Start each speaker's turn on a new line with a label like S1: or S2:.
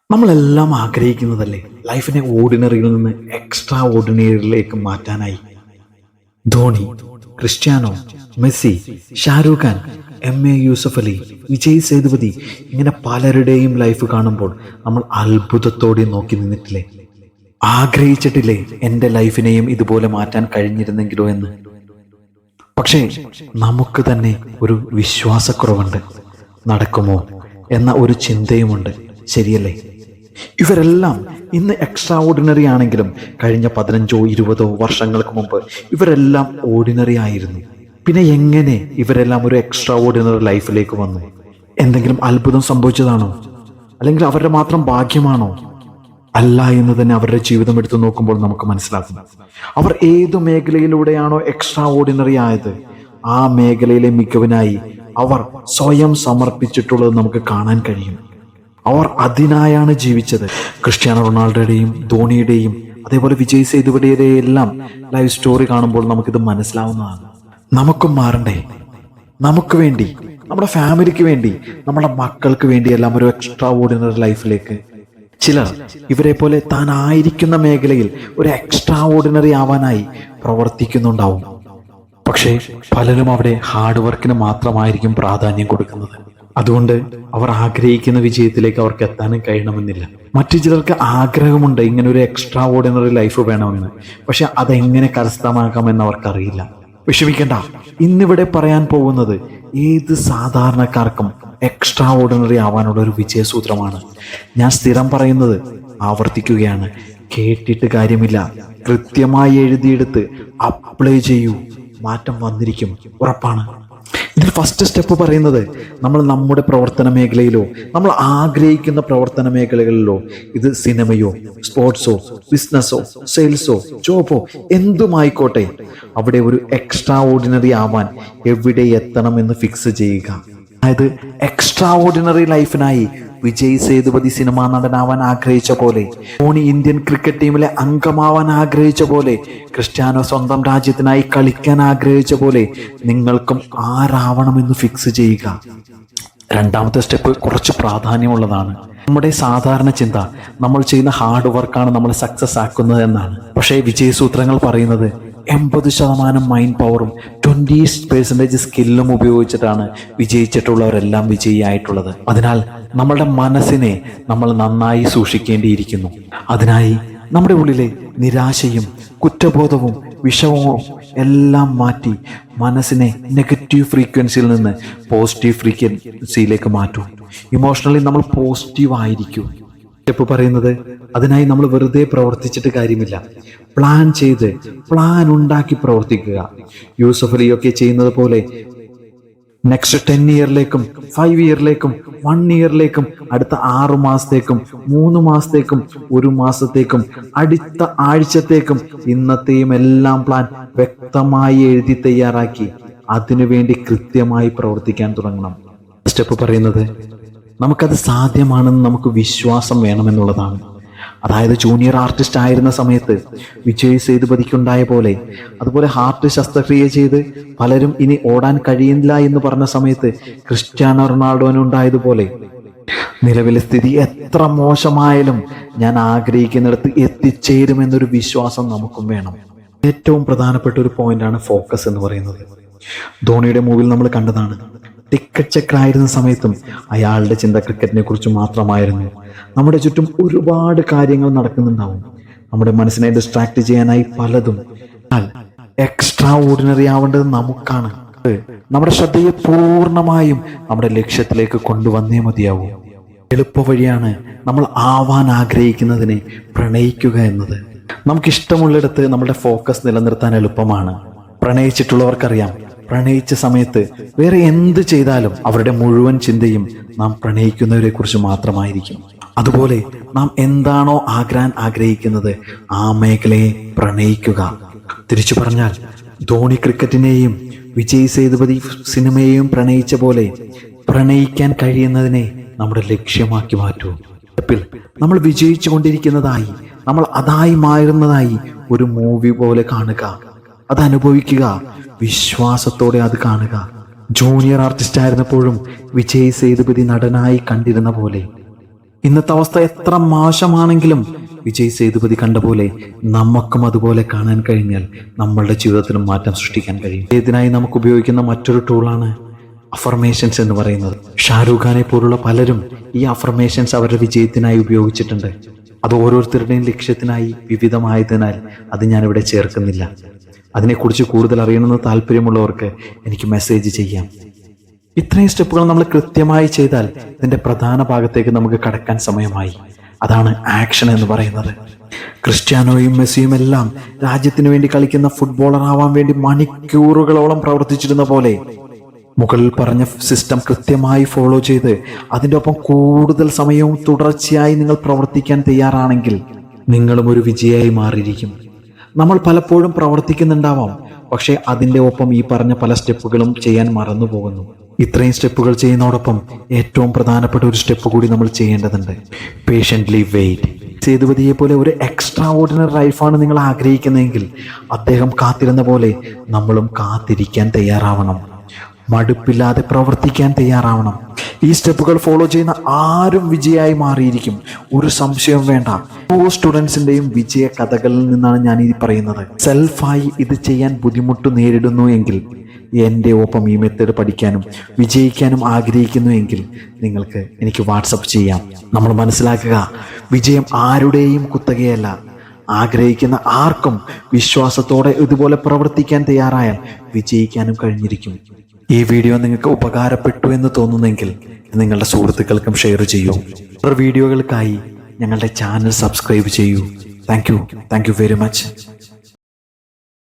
S1: നമ്മളെല്ലാം ആഗ്രഹിക്കുന്നതല്ലേ ലൈഫിനെ ഓർഡിനറിയിൽ നിന്ന് എക്സ്ട്രാ ഓർഡിനറിയിലേക്ക് മാറ്റാനായി. Dhoni, Cristiano, Messi, Shahrukh Khan, MA Yusuff Ali, Vijay Sethupathi, ഇങ്ങനെ പലരുടെയും ലൈഫ് കാണുമ്പോൾ നമ്മൾ അത്ഭുതത്തോടെ നോക്കി നിന്നിട്ടില്ലേ? ആഗ്രഹിച്ചിട്ടില്ലേ എൻ്റെ ലൈഫിനെയും ഇതുപോലെ മാറ്റാൻ കഴിഞ്ഞിരുന്നെങ്കിലോ എന്ന്? പക്ഷേ നമുക്ക് തന്നെ ഒരു വിശ്വാസക്കുറവുണ്ട്. നടക്കുമോ എന്ന ഒരു ചിന്തയുമുണ്ട്, ശരിയല്ലേ? ഇവരെല്ലാം ഇന്ന് എക്സ്ട്രാ ഓർഡിനറി ആണെങ്കിലും കഴിഞ്ഞ 15-20 വർഷങ്ങൾക്ക് മുമ്പ് ഇവരെല്ലാം ഓർഡിനറി ആയിരുന്നു. പിന്നെ എങ്ങനെ ഇവരെല്ലാം ഒരു എക്സ്ട്രാ ഓർഡിനറി ലൈഫിലേക്ക് വന്നു? എന്തെങ്കിലും അത്ഭുതം സംഭവിച്ചതാണോ? അല്ലെങ്കിൽ അവരുടെ മാത്രം ഭാഗ്യമാണോ? അല്ല എന്ന് തന്നെ അവരുടെ ജീവിതം എടുത്തു നോക്കുമ്പോൾ നമുക്ക് മനസ്സിലാകും. അവർ ഏതു മേഖലയിലൂടെയാണോ എക്സ്ട്രാ ഓർഡിനറി ആയത്, ആ മേഖലയിലെ മികവിനായി അവർ സ്വയം സമർപ്പിച്ചിട്ടുള്ളത് നമുക്ക് കാണാൻ കഴിയും. അവർ അതിനായാണ് ജീവിച്ചത്. ക്രിസ്ത്യാനോ റൊണാൾഡോയുടെയും ധോണിയുടെയും അതേപോലെ വിജയ് സേതുപതിയുടെയും എല്ലാം ലൈഫ് സ്റ്റോറി കാണുമ്പോൾ നമുക്കിത് മനസ്സിലാവുന്നതാണ്. നമുക്കും മാറണ്ടേ? നമുക്ക് വേണ്ടി, നമ്മുടെ ഫാമിലിക്ക് വേണ്ടി, നമ്മുടെ മക്കൾക്ക് വേണ്ടി എല്ലാം ഒരു എക്സ്ട്രാ ഓർഡിനറി ലൈഫിലേക്ക്. ചിലർ ഇവരെ പോലെ താൻ ആയിരിക്കുന്ന മേഖലയിൽ ഒരു എക്സ്ട്രാ ഓർഡിനറി ആവാനായി പ്രവർത്തിക്കുന്നുണ്ടാവും. പക്ഷേ പലരും അവിടെ ഹാർഡ് വർക്കിന് മാത്രമായിരിക്കും പ്രാധാന്യം കൊടുക്കുന്നത്. അതുകൊണ്ട് അവർ ആഗ്രഹിക്കുന്ന വിജയത്തിലേക്ക് അവർക്ക് എത്താനും കഴിയണമെന്നില്ല. മറ്റു ചിലർക്ക് ആഗ്രഹമുണ്ട് ഇങ്ങനെ ഒരു എക്സ്ട്രാ ഓർഡിനറി ലൈഫ് വേണമെന്ന്. പക്ഷെ അതെങ്ങനെ കരസ്ഥമാക്കാമെന്ന് അവർക്കറിയില്ല. വിഷമിക്കണ്ട, ഇന്നിവിടെ പറയാൻ പോകുന്നത് ഏത് സാധാരണക്കാർക്കും എക്സ്ട്രാ ഓർഡിനറി ആവാനുള്ള ഒരു വിജയസൂത്രമാണ്. ഞാൻ സ്ഥിരം പറയുന്നത് ആവർത്തിക്കുകയാണ്. കേട്ടിട്ട് കാര്യമില്ല, കൃത്യമായി എഴുതിയെടുത്ത് അപ്ലൈ ചെയ്യൂ. മാറ്റം വന്നിരിക്കും, ഉറപ്പാണ്. ഇതിൽ ഫസ്റ്റ് സ്റ്റെപ്പ് പറയുന്നത് നമ്മൾ നമ്മുടെ പ്രവർത്തന മേഖലയിലോ നമ്മൾ ആഗ്രഹിക്കുന്ന പ്രവർത്തന മേഖലകളിലോ, ഇത് സിനിമയോ സ്പോർട്സോ ബിസിനസ്സോ സെയിൽസോ ജോബോ എന്തുമായിക്കോട്ടെ, അവിടെ ഒരു എക്സ്ട്രാ ഓർഡിനറി ആവാൻ എവിടെ എത്തണമെന്ന് ഫിക്സ് ചെയ്യുക. അതായത് എക്സ്ട്രാ ഓർഡിനറി ലൈഫിനായി വിജയ് സേതുപതി സിനിമാ നടനാവാൻ ആഗ്രഹിച്ച പോലെ, ധോണി ഇന്ത്യൻ ക്രിക്കറ്റ് ടീമിലെ അംഗമാവാൻ ആഗ്രഹിച്ച പോലെ, ക്രിസ്ത്യാനോ സ്വന്തം രാജ്യത്തിനായി കളിക്കാൻ ആഗ്രഹിച്ച പോലെ നിങ്ങൾക്കും ആരാവണമെന്ന് ഫിക്സ് ചെയ്യുക. രണ്ടാമത്തെ സ്റ്റെപ്പ് കുറച്ച് പ്രാധാന്യമുള്ളതാണ്. നമ്മുടെ സാധാരണ ചിന്ത നമ്മൾ ചെയ്യുന്ന ഹാർഡ് വർക്കാണ് നമ്മളെ സക്സസ് ആക്കുന്നത് എന്നാണ്. പക്ഷേ വിജയസൂത്രങ്ങൾ പറയുന്നത് 80% മൈൻഡ് പവറും 20% സ്കില്ലും ഉപയോഗിച്ചിട്ടാണ് വിജയിച്ചിട്ടുള്ളവരെല്ലാം വിജയിയായിട്ടുള്ളത്. അതിനാൽ നമ്മളുടെ മനസ്സിനെ നമ്മൾ നന്നായി സൂക്ഷിക്കേണ്ടിയിരിക്കുന്നു. അതിനായി നമ്മുടെ ഉള്ളിലെ നിരാശയും കുറ്റബോധവും വിഷമവും എല്ലാം മാറ്റി മനസ്സിനെ നെഗറ്റീവ് ഫ്രീക്വൻസിയിൽ നിന്ന് പോസിറ്റീവ് ഫ്രീക്വൻസിയിലേക്ക് മാറ്റും. ഇമോഷണലി നമ്മൾ പോസിറ്റീവ് ആയിരിക്കും. സ്റ്റെപ്പ് പറയുന്നത് അതിനായി നമ്മൾ വെറുതെ പ്രവർത്തിച്ചിട്ട് കാര്യമില്ല. പ്ലാൻ ചെയ്ത് പ്ലാൻ ഉണ്ടാക്കി പ്രവർത്തിക്കുക. യൂസഫ് അലിയൊക്കെ ചെയ്യുന്നത് പോലെ നെക്സ്റ്റ് 10 ഇയറിലേക്കും 5 ഇയറിലേക്കും 1 ഇയറിലേക്കും അടുത്ത 6 മാസത്തേക്കും 3 മാസത്തേക്കും 1 മാസത്തേക്കും അടുത്ത ആഴ്ചത്തേക്കും ഇന്നത്തെയും എല്ലാം പ്ലാൻ വ്യക്തമായി എഴുതി തയ്യാറാക്കി അതിനുവേണ്ടി കൃത്യമായി പ്രവർത്തിക്കാൻ തുടങ്ങണം. സ്റ്റെപ്പ് പറയുന്നത് നമുക്കത് സാധ്യമാണെന്ന് നമുക്ക് വിശ്വാസം വേണമെന്നുള്ളതാണ്. അതായത് ജൂനിയർ ആർട്ടിസ്റ്റ് ആയിരുന്ന സമയത്ത് വിജയ് സേതുപതിക്കുണ്ടായ പോലെ, അതുപോലെ ഹാർട്ട് ശസ്ത്രക്രിയ ചെയ്ത് പലരും ഇനി ഓടാൻ കഴിയില്ല എന്ന് പറഞ്ഞ സമയത്ത് ക്രിസ്ത്യാനോ റൊണാൾഡോനുണ്ടായതുപോലെ, നിലവിലെ സ്ഥിതി എത്ര മോശമായാലും ഞാൻ ആഗ്രഹിക്കുന്നിടത്ത് എത്തിച്ചേരുമെന്നൊരു വിശ്വാസം നമുക്കും വേണം. ഏറ്റവും പ്രധാനപ്പെട്ട ഒരു പോയിന്റാണ് ഫോക്കസ് എന്ന് പറയുന്നത്. ധോണിയുടെ മൂവിൽ നമ്മൾ കണ്ടതാണ്. ടിക്കറ്റ് ചെക്കറായിരുന്ന സമയത്തും അയാളുടെ ചിന്ത ക്രിക്കറ്റിനെ കുറിച്ച് മാത്രമായിരുന്നു. നമ്മുടെ ചുറ്റും ഒരുപാട് കാര്യങ്ങൾ നടക്കുന്നുണ്ടാവും, നമ്മുടെ മനസ്സിനെ ഡിസ്ട്രാക്ട് ചെയ്യാനായി പലതും. എന്നാൽ എക്സ്ട്രാ ഓർഡിനറി ആവേണ്ടത് നമുക്കാണ്. നമ്മുടെ ശ്രദ്ധയെ പൂർണ്ണമായും നമ്മുടെ ലക്ഷ്യത്തിലേക്ക് കൊണ്ടുവന്നേ മതിയാവൂ. എളുപ്പ വഴിയാണ് നമ്മൾ ആവാൻ ആഗ്രഹിക്കുന്നതിനെ പ്രണയിക്കുക എന്നത്. നമുക്കിഷ്ടമുള്ളിടത്ത് നമ്മുടെ ഫോക്കസ് നിലനിർത്താൻ എളുപ്പമാണ്. പ്രണയിച്ചിട്ടുള്ളവർക്കറിയാം, പ്രണയിച്ച സമയത്ത് വേറെ എന്ത് ചെയ്താലും അവരുടെ മുഴുവൻ ചിന്തയും നാം പ്രണയിക്കുന്നവരെ കുറിച്ച് മാത്രമായിരിക്കും. അതുപോലെ നാം എന്താണോ ആഗ്രഹിക്കുന്നത് ആ മേഖലയെ പ്രണയിക്കുക. തിരിച്ചു പറഞ്ഞാൽ ധോണി ക്രിക്കറ്റിനെയും വിജയ് സേതുപതി സിനിമയെയും പ്രണയിച്ച പോലെ പ്രണയിക്കാൻ കഴിയുന്നതിനെ നമ്മുടെ ലക്ഷ്യമാക്കി മാറ്റൂ. നമ്മൾ വിജയിച്ചു കൊണ്ടിരിക്കുന്നതായി, നമ്മൾ അതായി മാറുന്നതായി ഒരു മൂവി പോലെ കാണുക, അത് അനുഭവിക്കുക, വിശ്വാസത്തോടെ അത് കാണുക. ജൂനിയർ ആർട്ടിസ്റ്റ് ആയിരുന്നപ്പോഴും വിജയ് സേതുപതി നടനായി കണ്ടിരുന്ന പോലെ ഇന്നത്തെ അവസ്ഥ എത്ര മോശമാണെങ്കിലും വിജയ് സേതുപതി കണ്ട പോലെ നമുക്കും അതുപോലെ കാണാൻ കഴിഞ്ഞാൽ നമ്മളുടെ ജീവിതത്തിലും മാറ്റം സൃഷ്ടിക്കാൻ കഴിയും. ഇതിനായി നമുക്ക് ഉപയോഗിക്കുന്ന മറ്റൊരു ടൂളാണ് അഫർമേഷൻസ് എന്ന് പറയുന്നത്. ഷാരൂഖ് ഖാനെ പോലുള്ള പലരും ഈ അഫർമേഷൻസ് അവരുടെ വിജയത്തിനായി ഉപയോഗിച്ചിട്ടുണ്ട്. അത് ഓരോരുത്തരുടെയും ലക്ഷ്യത്തിനായി വിവിധമായതിനാൽ അത് ഞാനിവിടെ ചേർക്കുന്നില്ല. അതിനെക്കുറിച്ച് കൂടുതൽ അറിയണമെന്ന് താല്പര്യമുള്ളവർക്ക് എനിക്ക് മെസ്സേജ് ചെയ്യാം. ഇത്രയും സ്റ്റെപ്പുകൾ നമ്മൾ കൃത്യമായി ചെയ്താൽ ഇതിന്റെ പ്രധാന ഭാഗത്തേക്ക് നമുക്ക് കടക്കാൻ സമയമായി. അതാണ് ആക്ഷൻ എന്ന് പറയുന്നത്. ക്രിസ്ത്യാനോയും മെസ്സിയും എല്ലാം രാജ്യത്തിന് വേണ്ടി കളിക്കുന്ന ഫുട്ബോളർ ആവാൻ വേണ്ടി മണിക്കൂറുകളോളം പ്രവർത്തിച്ചിരുന്ന പോലെ മുകളിൽ പറഞ്ഞ സിസ്റ്റം കൃത്യമായി ഫോളോ ചെയ്ത് അതിൻ്റെ ഒപ്പം കൂടുതൽ സമയവും തുടർച്ചയായി നിങ്ങൾ പ്രവർത്തിക്കാൻ തയ്യാറാണെങ്കിൽ നിങ്ങളും ഒരു വിജയായി മാറിയിരിക്കും. നമ്മൾ പലപ്പോഴും പ്രവർത്തിക്കുന്നുണ്ടാവാം, പക്ഷേ അതിൻ്റെ ഒപ്പം ഈ പറഞ്ഞ പല സ്റ്റെപ്പുകളും ചെയ്യാൻ മറന്നു പോകുന്നു. ഇത്രയും സ്റ്റെപ്പുകൾ ചെയ്യുന്നതോടൊപ്പം ഏറ്റവും പ്രധാനപ്പെട്ട ഒരു സ്റ്റെപ്പ് കൂടി നമ്മൾ ചെയ്യേണ്ടതുണ്ട്. Patiently wait. സേതുപതിയെ പോലെ ഒരു എക്സ്ട്രാ ഓർഡിനറി ലൈഫാണ് നിങ്ങൾ ആഗ്രഹിക്കുന്നതെങ്കിൽ അദ്ദേഹം കാത്തിരുന്ന പോലെ നമ്മളും കാത്തിരിക്കാൻ തയ്യാറാവണം. മടുപ്പില്ലാതെ പ്രവർത്തിക്കാൻ തയ്യാറാവണം. ഈ സ്റ്റെപ്പുകൾ ഫോളോ ചെയ്യുന്ന ആരും വിജയായി മാറിയിരിക്കും, ഒരു സംശയവും വേണ്ട. ഓരോ സ്റ്റുഡൻസിൻ്റെയും വിജയ കഥകളിൽ നിന്നാണ് ഞാൻ ഈ പറയുന്നത്. സെൽഫായി ഇത് ചെയ്യാൻ ബുദ്ധിമുട്ട് നേരിടുന്നു എങ്കിൽ എൻ്റെ ഒപ്പം ഈ മെത്തേഡ് പഠിക്കാനും വിജയിക്കാനും ആഗ്രഹിക്കുന്നു എങ്കിൽ നിങ്ങൾക്ക് എനിക്ക് വാട്സപ്പ് ചെയ്യാം. നമ്മൾ മനസ്സിലാക്കുക, വിജയം ആരുടെയും കുത്തകയല്ല. ആഗ്രഹിക്കുന്ന ആർക്കും വിശ്വാസത്തോടെ ഇതുപോലെ പ്രവർത്തിക്കാൻ തയ്യാറായാൽ വിജയിക്കാനും കഴിഞ്ഞിരിക്കും. ഈ വീഡിയോ നിങ്ങൾക്ക് ഉപകാരപ്പെട്ടു എന്ന് തോന്നുന്നെങ്കിൽ നിങ്ങളുടെ സുഹൃത്തുക്കൾക്കും ഷെയർ ചെയ്യൂ. വീഡിയോകൾക്കായി ഞങ്ങളുടെ ചാനൽ സബ്സ്ക്രൈബ് ചെയ്യൂ. Thank you very much.